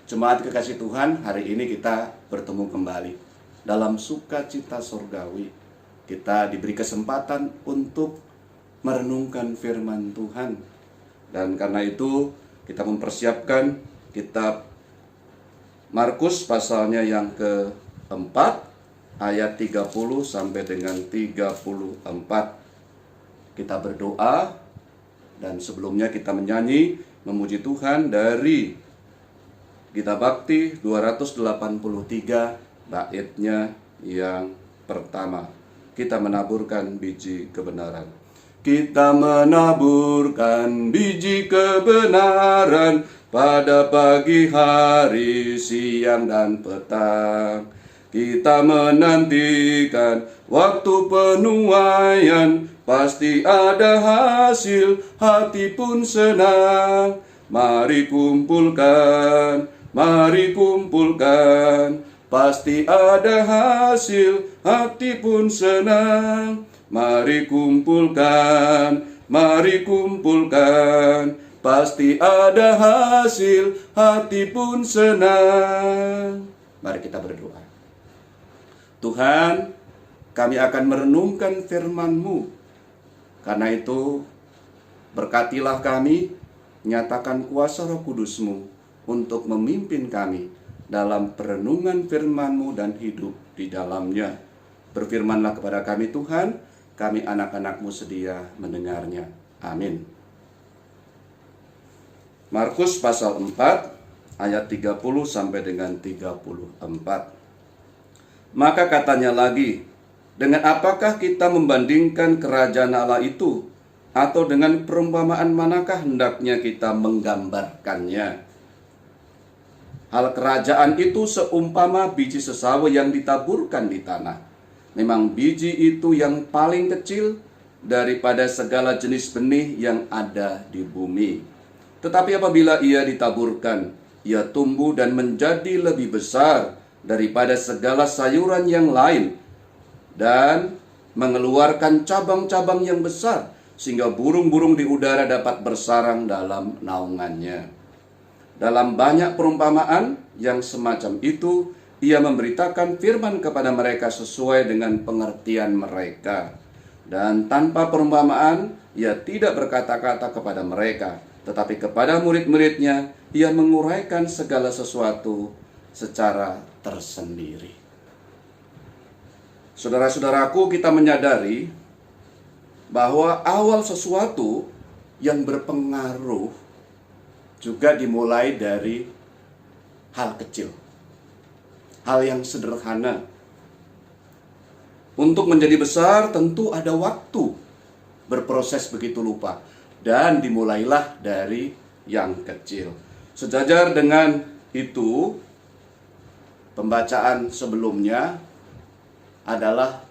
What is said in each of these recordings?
Jemaat kekasih Tuhan, hari ini kita bertemu kembali dalam sukacita surgawi. Kita diberi kesempatan untuk merenungkan firman Tuhan. Dan karena itu kita mempersiapkan kitab Markus pasalnya yang keempat, ayat 30 sampai dengan 34. Kita berdoa dan sebelumnya kita menyanyi memuji Tuhan dari Gita Bakti 283 baitnya yang pertama. Kita menaburkan biji kebenaran. Kita menaburkan biji kebenaran pada pagi hari, siang dan petang. Kita menantikan waktu penuaian, pasti ada hasil, hati pun senang. Mari kumpulkan, pasti ada hasil, hati pun senang. Mari kumpulkan, pasti ada hasil, hati pun senang. Mari kita berdoa. Tuhan, kami akan merenungkan firman-Mu. Karena itu, berkatilah kami, nyatakan kuasa Roh Kudus-Mu untuk memimpin kami dalam perenungan firman-Mu dan hidup di dalamnya. Berfirmanlah kepada kami Tuhan, kami anak-anak-Mu sedia mendengarnya. Amin. Markus pasal 4 ayat 30 sampai dengan 34. Maka katanya lagi, dengan apakah kita membandingkan kerajaan Allah itu? Atau dengan perumpamaan manakah hendaknya kita menggambarkannya? Hal kerajaan itu seumpama biji sesawi yang ditaburkan di tanah. Memang biji itu yang paling kecil daripada segala jenis benih yang ada di bumi. Tetapi apabila ia ditaburkan, ia tumbuh dan menjadi lebih besar daripada segala sayuran yang lain, dan mengeluarkan cabang-cabang yang besar, sehingga burung-burung di udara dapat bersarang dalam naungannya. Dalam banyak perumpamaan yang semacam itu, ia memberitakan firman kepada mereka sesuai dengan pengertian mereka. Dan tanpa perumpamaan, ia tidak berkata-kata kepada mereka, tetapi kepada murid-muridnya, ia menguraikan segala sesuatu secara tersendiri. Saudara-saudaraku, kita menyadari bahwa awal sesuatu yang berpengaruh juga dimulai dari hal kecil, hal yang sederhana. Untuk menjadi besar tentu ada waktu berproses begitu lupa, dan dimulailah dari yang kecil. Sejajar dengan itu, pembacaan sebelumnya adalah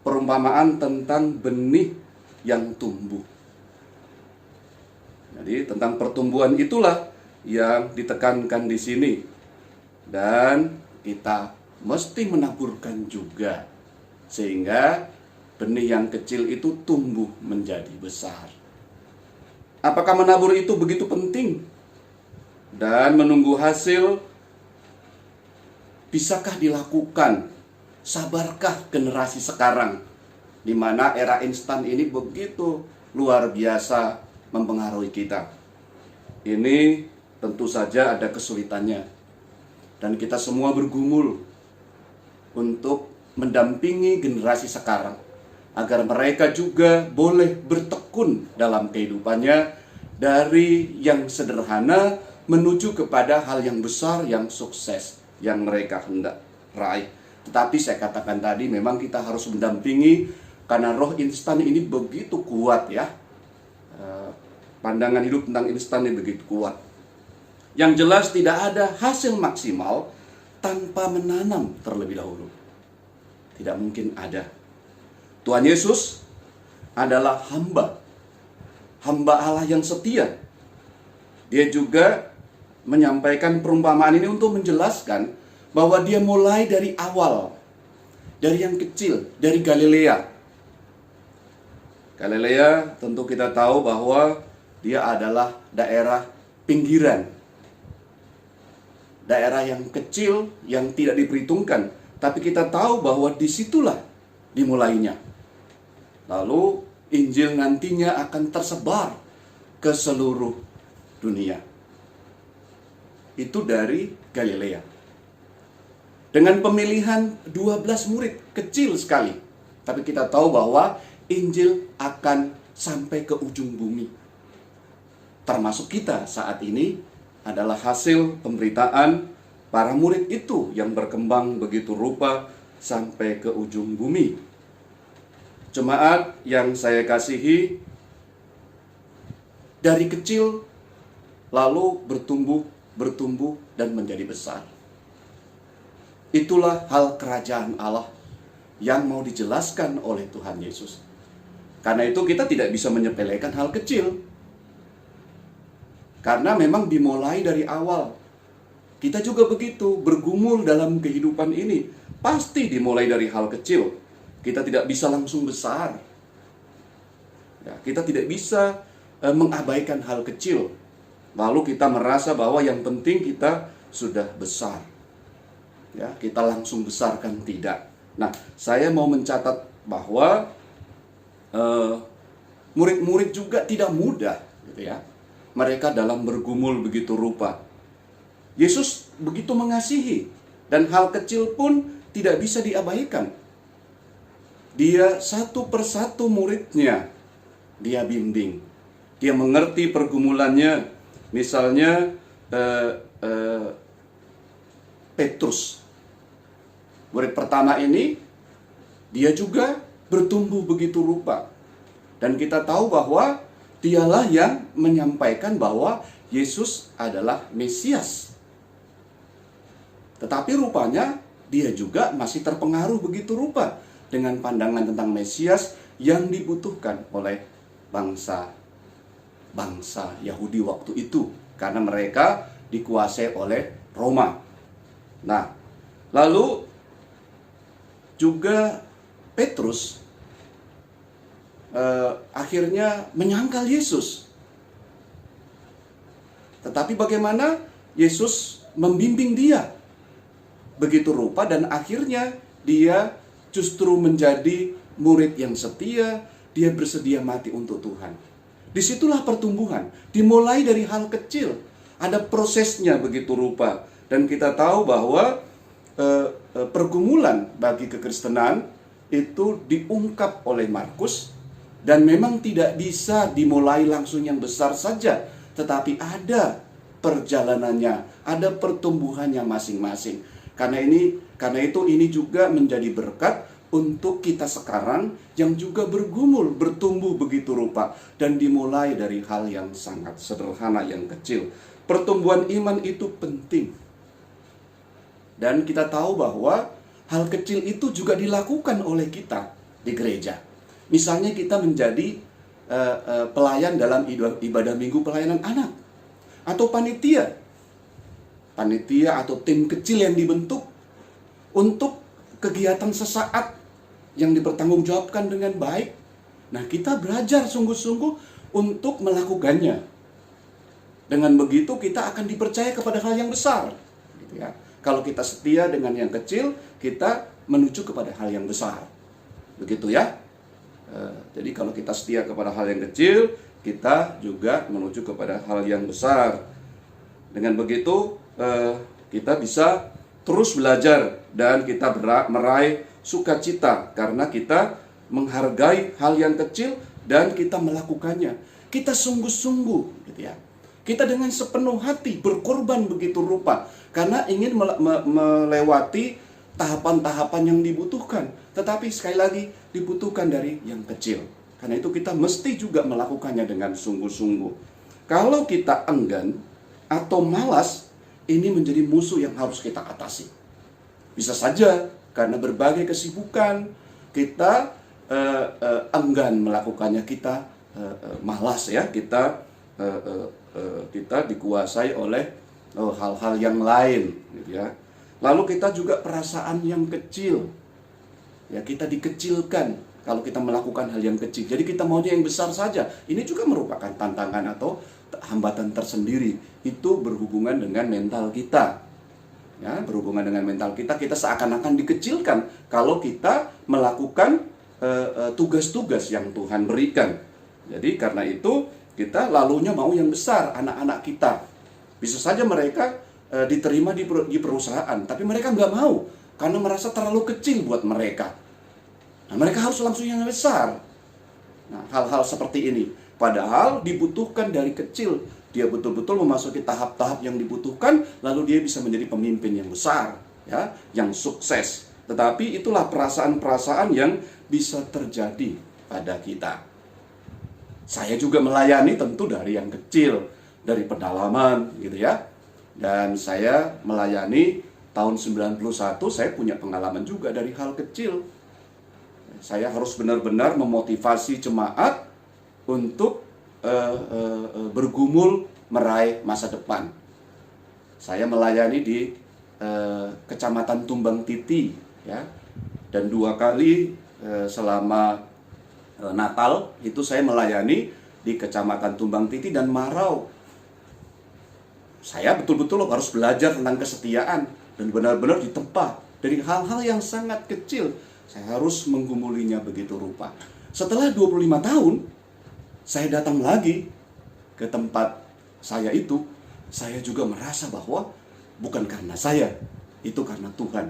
perumpamaan tentang benih yang tumbuh. Jadi tentang pertumbuhan itulah yang ditekankan di sini. Dan kita mesti menaburkan juga, sehingga benih yang kecil itu tumbuh menjadi besar. Apakah menabur itu begitu penting? Dan menunggu hasil, bisakah dilakukan? Sabarkah generasi sekarang, di mana era instan ini begitu luar biasa mempengaruhi kita? Ini tentu saja ada kesulitannya, dan kita semua bergumul untuk mendampingi generasi sekarang, agar mereka juga boleh bertekun dalam kehidupannya dari yang sederhana menuju kepada hal yang besar, yang sukses, yang mereka hendak raih. Tetapi saya katakan tadi, memang kita harus mendampingi, karena roh instan ini begitu kuat ya. Pandangan hidup tentang instan ini begitu kuat. Yang jelas tidak ada hasil maksimal tanpa menanam terlebih dahulu. Tidak mungkin ada. Tuhan Yesus adalah hamba Allah yang setia. Dia juga menyampaikan perumpamaan ini untuk menjelaskan bahwa dia mulai dari awal, dari yang kecil, dari Galilea. Galilea tentu kita tahu bahwa dia adalah daerah pinggiran daerah yang kecil yang tidak diperhitungkan, tapi kita tahu bahwa disitulah dimulainya. Lalu Injil nantinya akan tersebar ke seluruh dunia. Itu dari Galilea. Dengan pemilihan 12 murid, kecil sekali. Tapi kita tahu bahwa Injil akan sampai ke ujung bumi. Termasuk kita saat ini adalah hasil pemberitaan para murid itu yang berkembang begitu rupa sampai ke ujung bumi. Jemaat yang saya kasihi, dari kecil lalu bertumbuh dan menjadi besar. Itulah hal kerajaan Allah yang mau dijelaskan oleh Tuhan Yesus. Karena itu kita tidak bisa menyepelekan hal kecil. Karena memang dimulai dari awal. Kita juga begitu, bergumul dalam kehidupan ini. Pasti dimulai dari hal kecil. Kita tidak bisa langsung besar. Ya, kita tidak bisa mengabaikan hal kecil. Lalu kita merasa bahwa yang penting kita sudah besar. Ya, kita langsung besarkan, tidak. Nah, saya mau mencatat bahwa murid-murid juga tidak mudah, gitu ya. Mereka dalam bergumul begitu rupa. Yesus begitu mengasihi, dan hal kecil pun tidak bisa diabaikan. Dia satu persatu muridnya, dia bimbing. Dia mengerti pergumulannya. Misalnya Petrus, murid pertama ini, dia juga bertumbuh begitu rupa. Dan kita tahu bahwa dialah yang menyampaikan bahwa Yesus adalah Mesias. Tetapi rupanya dia juga masih terpengaruh begitu rupa dengan pandangan tentang Mesias yang dibutuhkan oleh bangsa Yahudi waktu itu, karena mereka dikuasai oleh Roma. Nah, lalu juga Petrus akhirnya menyangkal Yesus. Tetapi bagaimana Yesus membimbing dia begitu rupa, dan akhirnya dia justru menjadi murid yang setia. Dia bersedia mati untuk Tuhan. Disitulah pertumbuhan, dimulai dari hal kecil. Ada prosesnya begitu rupa. Dan kita tahu bahwa pergumulan bagi kekristenan itu diungkap oleh Markus. Dan memang tidak bisa dimulai langsung yang besar saja, tetapi ada perjalanannya, ada pertumbuhannya masing-masing. Karena itu ini juga menjadi berkat untuk kita sekarang yang juga bergumul, bertumbuh begitu rupa, dan dimulai dari hal yang sangat sederhana, yang kecil. Pertumbuhan iman itu penting. Dan kita tahu bahwa hal kecil itu juga dilakukan oleh kita di gereja. Misalnya kita menjadi pelayan dalam ibadah minggu pelayanan anak, atau panitia atau tim kecil yang dibentuk untuk kegiatan sesaat yang dipertanggungjawabkan dengan baik. Nah, kita belajar sungguh-sungguh untuk melakukannya. Dengan begitu kita akan dipercaya kepada hal yang besar, gitu ya. Kalau kita setia dengan yang kecil, kita menuju kepada hal yang besar, begitu ya. Jadi kalau kita setia kepada hal yang kecil, kita juga menuju kepada hal yang besar. Dengan begitu kita bisa terus belajar, dan kita meraih sukacita karena kita menghargai hal yang kecil dan kita melakukannya. Kita sungguh-sungguh, gitu ya. Kita dengan sepenuh hati berkorban begitu rupa karena ingin melewati tahapan-tahapan yang dibutuhkan. Tetapi sekali lagi dibutuhkan dari yang kecil. Karena itu kita mesti juga melakukannya dengan sungguh-sungguh. Kalau kita enggan atau malas, ini menjadi musuh yang harus kita atasi. Bisa saja karena berbagai kesibukan kita enggan melakukannya, kita malas ya, kita dikuasai oleh hal-hal yang lain, gitu ya. Lalu kita juga perasaan yang kecil. Ya, kita dikecilkan kalau kita melakukan hal yang kecil. Jadi kita maunya yang besar saja. Ini juga merupakan tantangan atau hambatan tersendiri. Itu berhubungan dengan mental kita. Ya, berhubungan dengan mental kita, kita seakan-akan dikecilkan kalau kita melakukan tugas-tugas yang Tuhan berikan. Jadi karena itu kita lalunya mau yang besar, anak-anak kita. Bisa saja mereka diterima di perusahaan, tapi mereka nggak mau karena merasa terlalu kecil buat mereka. Nah, mereka harus langsung yang besar. Nah, hal-hal seperti ini. Padahal dibutuhkan dari kecil. Dia betul-betul memasuki tahap-tahap yang dibutuhkan, lalu dia bisa menjadi pemimpin yang besar, ya, yang sukses. Tetapi itulah perasaan-perasaan yang bisa terjadi pada kita. Saya juga melayani tentu dari yang kecil, dari pedalaman, gitu ya. Dan saya melayani tahun 91, saya punya pengalaman juga dari hal kecil. Saya harus benar-benar memotivasi jemaat untuk bergumul meraih masa depan. Saya melayani di Kecamatan Tumbang Titi, ya, dan 2 kali selama Natal itu saya melayani di Kecamatan Tumbang Titi dan Marau. Saya betul-betul harus belajar tentang kesetiaan dan benar-benar ditempa dari hal-hal yang sangat kecil. Saya harus menggumulinya begitu rupa. Setelah 25 tahun, saya datang lagi ke tempat saya itu. Saya juga merasa bahwa bukan karena saya, itu karena Tuhan.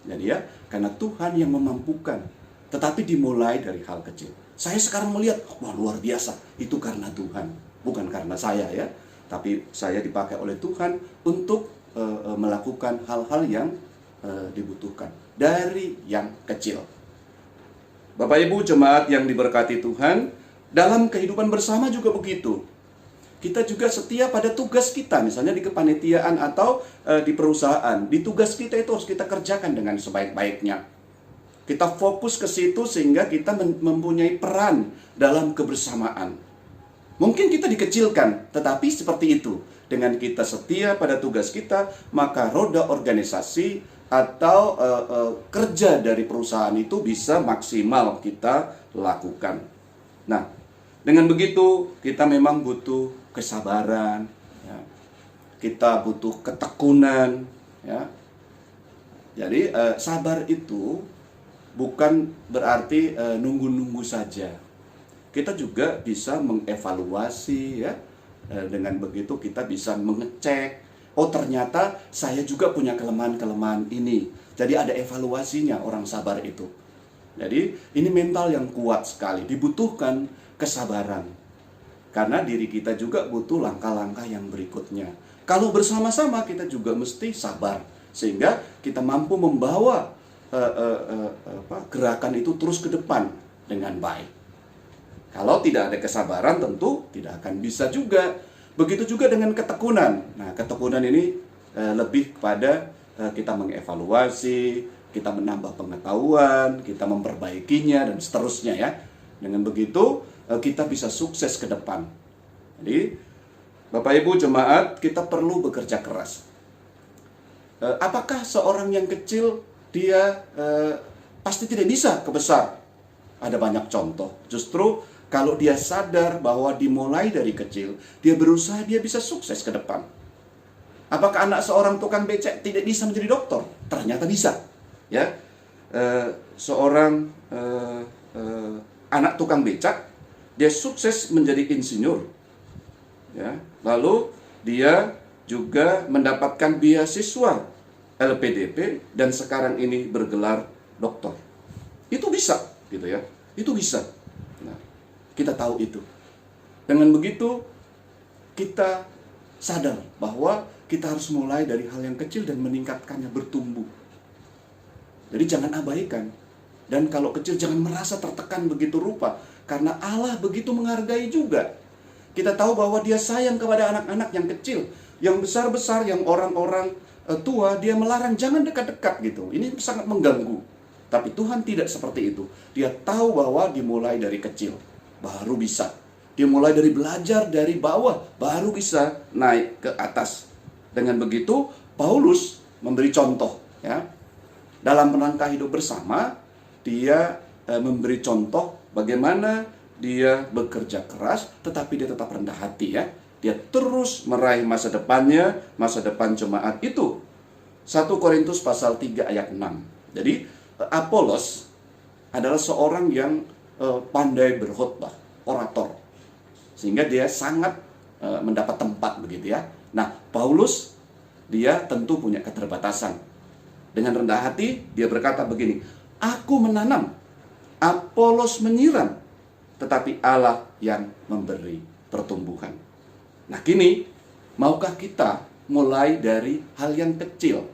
Jadi ya, karena Tuhan yang memampukan. Tetapi dimulai dari hal kecil. Saya sekarang melihat, wah luar biasa, itu karena Tuhan, bukan karena saya ya. Tapi saya dipakai oleh Tuhan untuk melakukan hal-hal yang dibutuhkan dari yang kecil. Bapak Ibu jemaat yang diberkati Tuhan, dalam kehidupan bersama juga begitu. Kita juga setia pada tugas kita, misalnya di kepanitiaan atau di perusahaan. Di tugas kita itu harus kita kerjakan dengan sebaik-baiknya. Kita fokus ke situ sehingga kita mempunyai peran dalam kebersamaan. Mungkin kita dikecilkan, tetapi seperti itu. Dengan kita setia pada tugas kita, maka roda organisasi atau kerja dari perusahaan itu bisa maksimal kita lakukan. Nah, dengan begitu kita memang butuh kesabaran, ya. Kita butuh ketekunan, ya. Jadi sabar itu bukan berarti nunggu-nunggu saja. Kita juga bisa mengevaluasi, ya. Dengan begitu kita bisa mengecek, oh ternyata saya juga punya kelemahan-kelemahan ini. Jadi ada evaluasinya orang sabar itu. Jadi ini mental yang kuat sekali, dibutuhkan kesabaran. Karena diri kita juga butuh langkah-langkah yang berikutnya. Kalau bersama-sama kita juga mesti sabar, sehingga kita mampu membawa gerakan itu terus ke depan dengan baik. Kalau tidak ada kesabaran tentu tidak akan bisa juga. Begitu juga dengan ketekunan. Nah, ketekunan ini lebih kepada kita mengevaluasi, kita menambah pengetahuan, kita memperbaikinya dan seterusnya ya. Dengan begitu kita bisa sukses ke depan. Jadi Bapak Ibu jemaat, kita perlu bekerja keras. Apakah seorang yang kecil dia pasti tidak bisa ke besar? Ada banyak contoh. Justru kalau dia sadar bahwa dimulai dari kecil, dia berusaha, dia bisa sukses ke depan. Apakah anak seorang tukang becak tidak bisa menjadi dokter? Ternyata bisa. Ya, seorang anak tukang becak, dia sukses menjadi insinyur. Ya, lalu dia juga mendapatkan beasiswa LPDP dan sekarang ini bergelar doktor. Itu bisa, gitu ya. Itu bisa. Nah, kita tahu itu. Dengan begitu kita sadar bahwa kita harus mulai dari hal yang kecil dan meningkatkannya, bertumbuh. Jadi jangan abaikan. Dan kalau kecil jangan merasa tertekan begitu rupa. Karena Allah begitu menghargai juga. Kita tahu bahwa dia sayang kepada anak-anak yang kecil. Yang besar-besar, yang orang-orang tua, dia melarang jangan dekat-dekat gitu. Ini sangat mengganggu. Tapi Tuhan tidak seperti itu. Dia tahu bahwa dimulai dari kecil, baru bisa. Dimulai dari belajar dari bawah, baru bisa naik ke atas. Dengan begitu, Paulus memberi contoh. Ya. Dalam rangka hidup bersama, dia memberi contoh bagaimana dia bekerja keras, tetapi dia tetap rendah hati ya. Dia terus meraih masa depannya, masa depan jemaat itu. 1 Korintus pasal 3 ayat 6. Jadi Apolos adalah seorang yang pandai berkhotbah, orator, sehingga dia sangat mendapat tempat begitu ya. Nah, Paulus dia tentu punya keterbatasan. Dengan rendah hati dia berkata begini, aku menanam, Apolos menyiram, tetapi Allah yang memberi pertumbuhan. Nah, kini maukah kita mulai dari hal yang kecil,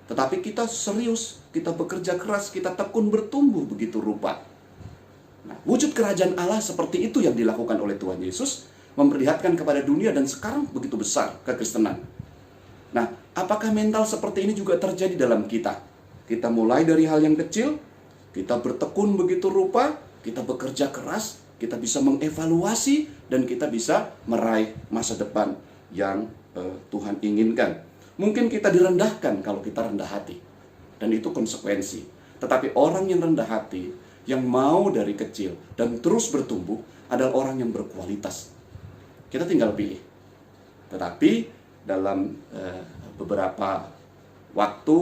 tetapi kita serius, kita bekerja keras, kita tekun bertumbuh begitu rupa. Nah, wujud kerajaan Allah seperti itu yang dilakukan oleh Tuhan Yesus, memperlihatkan kepada dunia dan sekarang begitu besar kekristenan. Nah, apakah mental seperti ini juga terjadi dalam kita? Kita mulai dari hal yang kecil, kita bertekun begitu rupa, kita bekerja keras, kita bisa mengevaluasi, dan kita bisa meraih masa depan yang Tuhan inginkan. Mungkin kita direndahkan kalau kita rendah hati, dan itu konsekuensi. Tetapi orang yang rendah hati, yang mau dari kecil dan terus bertumbuh, adalah orang yang berkualitas. Kita tinggal pilih. Tetapi dalam beberapa waktu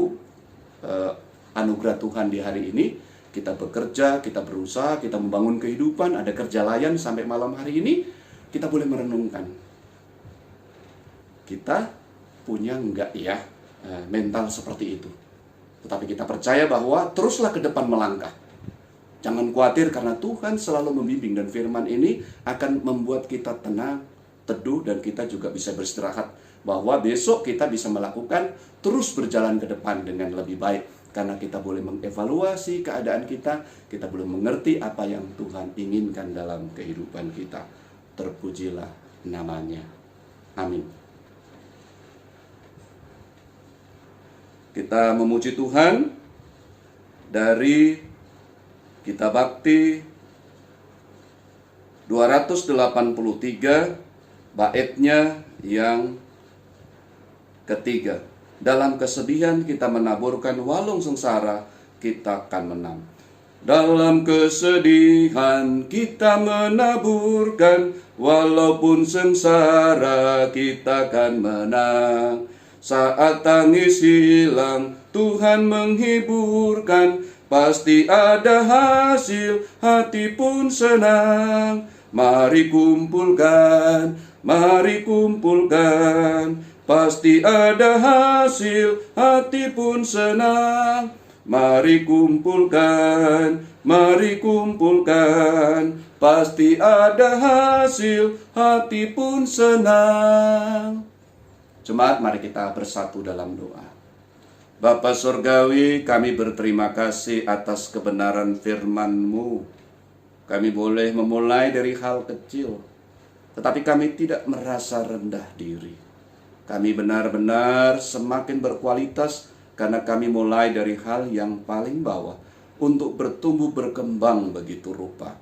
anugerah Tuhan di hari ini, kita bekerja, kita berusaha, kita membangun kehidupan, ada kerja layan sampai malam hari ini, kita boleh merenungkan, kita punya enggak ya mental seperti itu. Tetapi kita percaya bahwa teruslah ke depan melangkah. Jangan khawatir, karena Tuhan selalu membimbing, dan firman ini akan membuat kita tenang, teduh, dan kita juga bisa beristirahat bahwa besok kita bisa melakukan terus berjalan ke depan dengan lebih baik, karena kita boleh mengevaluasi keadaan kita boleh mengerti apa yang Tuhan inginkan dalam kehidupan kita. Terpujilah namanya. Amin. Kita memuji Tuhan dari Kitab Bakti 283, baitnya yang ketiga. Dalam kesedihan kita menaburkan, walung sengsara kita akan menang. Dalam kesedihan kita menaburkan, walaupun sengsara kita akan menang. Saat tangis hilang, Tuhan menghiburkan, pasti ada hasil, hati pun senang. Mari kumpulkan, pasti ada hasil, hati pun senang. Mari kumpulkan, pasti ada hasil, hati pun senang. Jemaat, mari kita bersatu dalam doa. Bapa Surgawi, kami berterima kasih atas kebenaran firman-Mu. Kami boleh memulai dari hal kecil, tetapi kami tidak merasa rendah diri. Kami benar-benar semakin berkualitas karena kami mulai dari hal yang paling bawah untuk bertumbuh berkembang begitu rupa.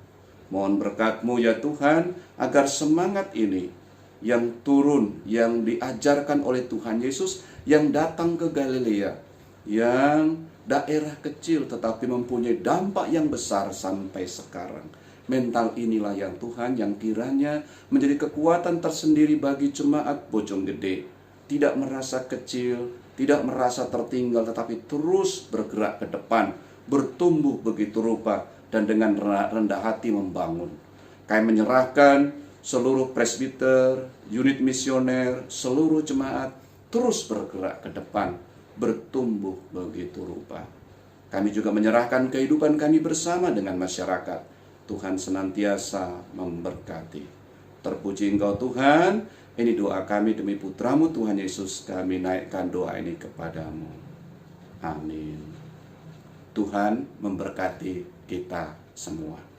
Mohon berkat-Mu ya Tuhan, agar semangat ini yang turun, yang diajarkan oleh Tuhan Yesus, yang datang ke Galilea, yang daerah kecil tetapi mempunyai dampak yang besar sampai sekarang. Mental inilah yang Tuhan, yang kiranya menjadi kekuatan tersendiri bagi jemaat Bojonggede. Tidak merasa kecil, tidak merasa tertinggal, tetapi terus bergerak ke depan, bertumbuh begitu rupa, dan dengan rendah hati membangun. Kami menyerahkan seluruh presbiter, unit misioner, seluruh jemaat terus bergerak ke depan, bertumbuh begitu rupa. Kami juga menyerahkan kehidupan kami bersama dengan masyarakat. Tuhan senantiasa memberkati. Terpuji Engkau Tuhan. Ini doa kami demi Putra-Mu Tuhan Yesus. Kami naikkan doa ini kepadamu. Amin. Tuhan memberkati kita semua.